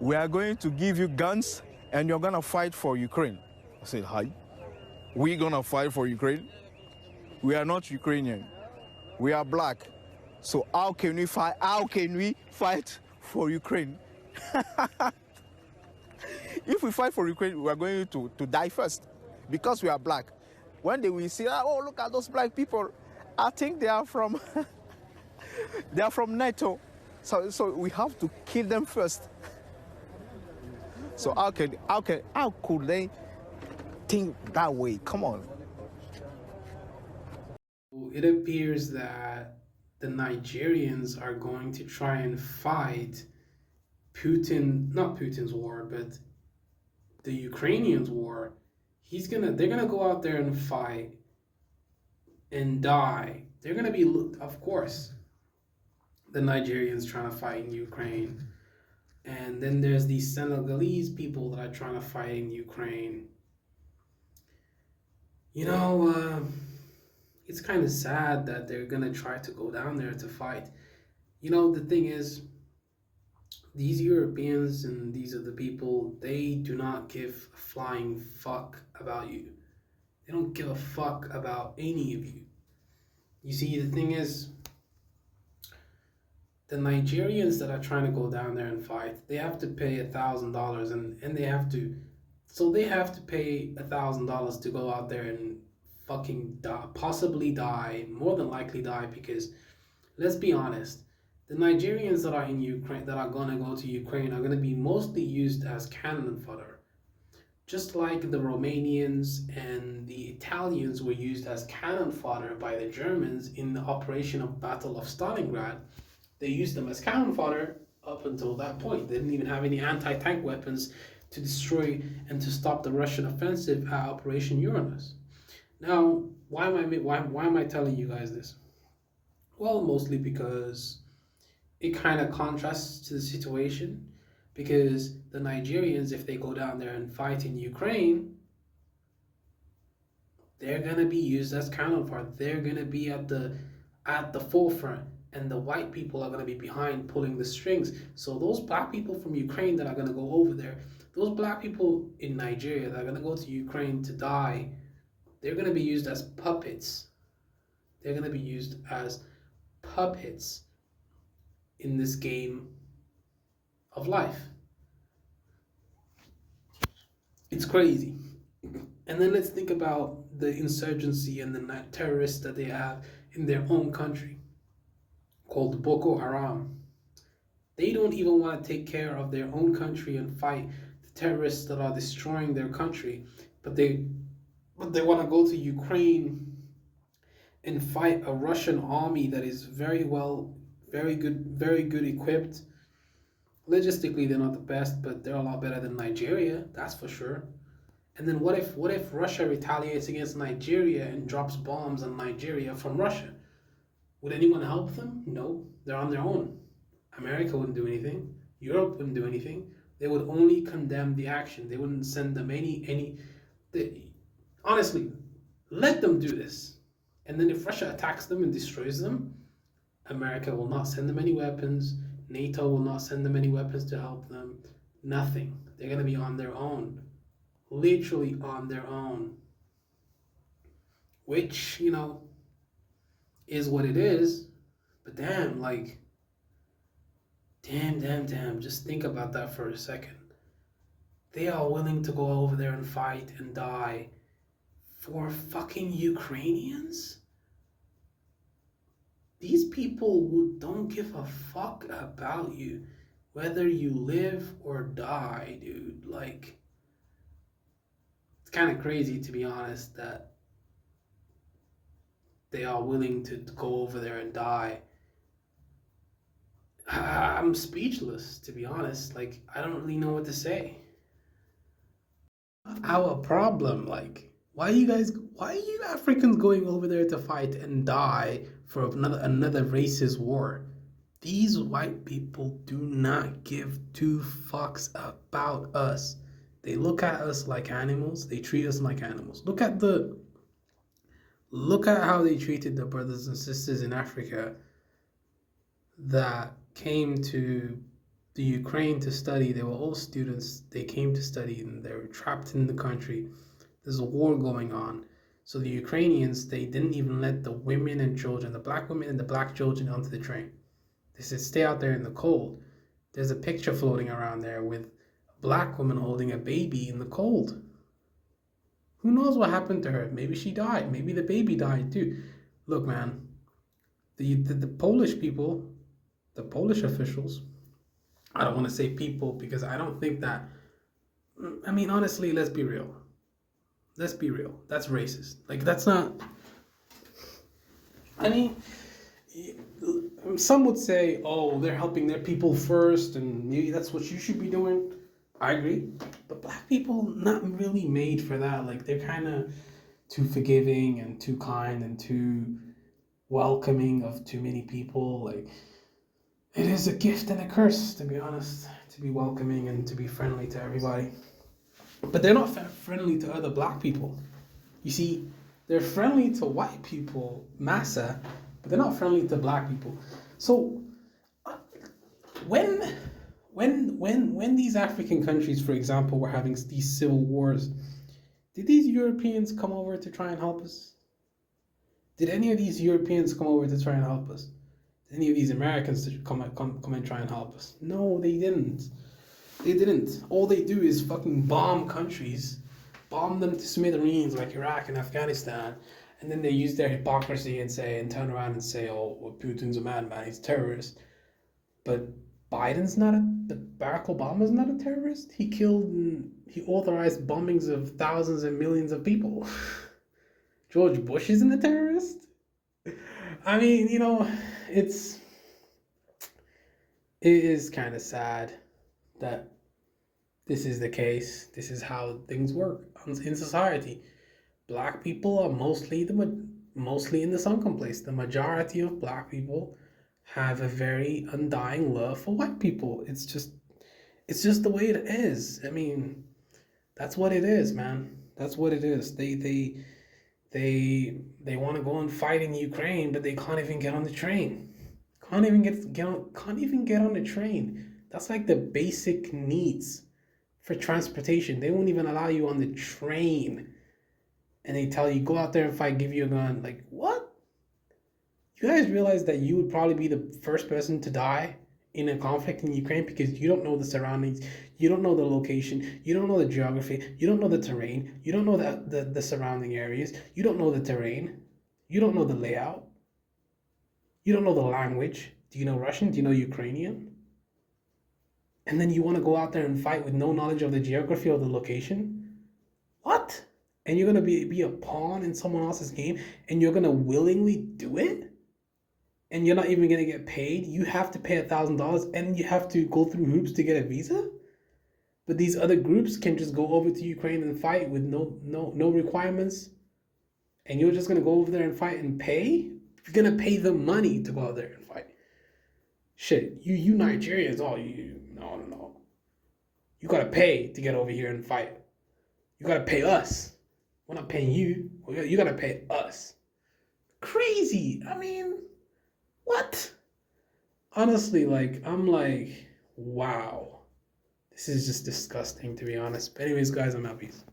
we are going to give you guns and you're going to fight for Ukraine. I said, hi, we're going to fight for Ukraine? We are not Ukrainian. We are black. So how can we fight? How can we fight for Ukraine? If we fight for Ukraine, we are going to die first because we are black. When they will say, oh, look at those black people, I think they are from they are from NATO. So we have to kill them first. So how could they think that way? Come on. It appears that the Nigerians are going to try and fight Putin, not Putin's war, but the Ukrainians' war. They're gonna go out there and fight and die. They're gonna be, of course, the Nigerians trying to fight in Ukraine. And then there's these Senegalese people that are trying to fight in Ukraine. You know, it's kind of sad that they're going to try to go down there to fight. You know, the thing is, these Europeans and these are the people, they do not give a flying fuck about you. They don't give a fuck about any of you. You see, the thing is, the Nigerians that are trying to go down there and fight, they have to pay $1,000 and they have to, so they have to pay $1,000 to go out there and fucking die, possibly die, more than likely die, because let's be honest, the Nigerians that are in Ukraine, that are going to go to Ukraine, are going to be mostly used as cannon fodder. Just like the Romanians and the Italians were used as cannon fodder by the Germans in the operation of Battle of Stalingrad. They used them as cannon fodder up until that point. They didn't even have any anti-tank weapons to destroy and to stop the Russian offensive at Operation Uranus. Now, why am I telling you guys this? Well, mostly because it kind of contrasts to the situation. Because the Nigerians, if they go down there and fight in Ukraine, they're gonna be used as cannon fodder. They're gonna be at the forefront, and the white people are gonna be behind pulling the strings. So those black people from Ukraine that are gonna go over there, those black people in Nigeria that are gonna go to Ukraine to die, they're gonna be used as puppets. They're gonna be used as puppets in this game of life. It's crazy. And then let's think about the insurgency and the terrorists that they have in their own country, called Boko Haram. They don't even want to take care of their own country and fight the terrorists that are destroying their country, but they want to go to Ukraine and fight a Russian army that is very good equipped. Logistically, they're not the best, but they're a lot better than Nigeria, that's for sure. And then what if Russia retaliates against Nigeria and drops bombs on Nigeria from Russia? Would anyone help them? No, they're on their own. America wouldn't do anything. Europe wouldn't do anything. They would only condemn the action. They wouldn't send them honestly, let them do this. And then if Russia attacks them and destroys them, America will not send them any weapons. NATO will not send them any weapons to help them. Nothing. They're going to be on their own. Literally on their own. Which, you know, is what it is. But damn, like, damn. Just think about that for a second. They are willing to go over there and fight and die for fucking Ukrainians? These people who don't give a fuck about you, whether you live or die, dude. Like, it's kind of crazy, to be honest, that they are willing to go over there and die. I'm speechless, to be honest. Like, I don't really know what to say. Our problem, like, why are you Africans going over there to fight and die for another racist war? These white people do not give two fucks about us. They look at us like animals. They treat us like animals. Look at how they treated the brothers and sisters in Africa that came to the Ukraine to study. They were all students. They came to study and they were trapped in the country. There's a war going on. So the Ukrainians, they didn't even let the women and children, the black women and the black children onto the train. They said, stay out there in the cold. There's a picture floating around there with a black woman holding a baby in the cold. Who knows what happened to her? Maybe she died. Maybe the baby died too. Look, man, the Polish people, the Polish officials, I don't want to say people because I don't think that, I mean, honestly, let's be real. Let's be real. That's racist. Like, that's not, I mean, some would say, oh, they're helping their people first and maybe that's what you should be doing. I agree. But black people, not really made for that. Like, they're kind of too forgiving and too kind and too welcoming of too many people. Like, it is a gift and a curse, to be honest, to be welcoming and to be friendly to everybody. But they're not friendly to other black people. You see, they're friendly to white people, massa, but they're not friendly to black people. So when these African countries, for example, were having these civil wars, did these Europeans come over to try and help us? Did any of these Europeans come over to try and help us? Did any of these Americans come and try and help us? No, they didn't. They didn't. All they do is fucking bomb countries, bomb them to smithereens like Iraq and Afghanistan, and then they use their hypocrisy and turn around and say, oh, well, Putin's a madman, he's a terrorist. But Barack Obama's not a terrorist. He authorized bombings of thousands and millions of people. George Bush isn't a terrorist. I mean, it is kind of sad that this is the case. This is how things work in society. Black people are mostly in the sunken place. The majority of black people have a very undying love for white people. It's just the way it is. I mean, that's what it is, man. That's what it is. They want to go and fight in Ukraine, but they can't even get on the train. Can't even get on the train. That's like the basic needs for transportation. They won't even allow you on the train. And they tell you, go out there and fight, give you a gun. Like, what? You guys realize that you would probably be the first person to die in a conflict in Ukraine because you don't know the surroundings, you don't know the location, you don't know the geography, you don't know the terrain, you don't know the surrounding areas, you don't know the terrain, you don't know the layout, you don't know the language. Do you know Russian? Do you know Ukrainian? And then you want to go out there and fight with no knowledge of the geography or the location? What? And you're going to be a pawn in someone else's game and you're going to willingly do it? And you're not even going to get paid? You have to pay $1,000 and you have to go through hoops to get a visa? But these other groups can just go over to Ukraine and fight with no requirements? And you're just going to go over there and fight and pay? You're going to pay them money to go out there and fight. Shit, you Nigerians, no. You got to pay to get over here and fight. You got to pay us. We're not paying you. You got to pay us. Crazy. I mean, what? Honestly, I'm like, wow. This is just disgusting, to be honest. But anyways, guys, I'm out. Peace.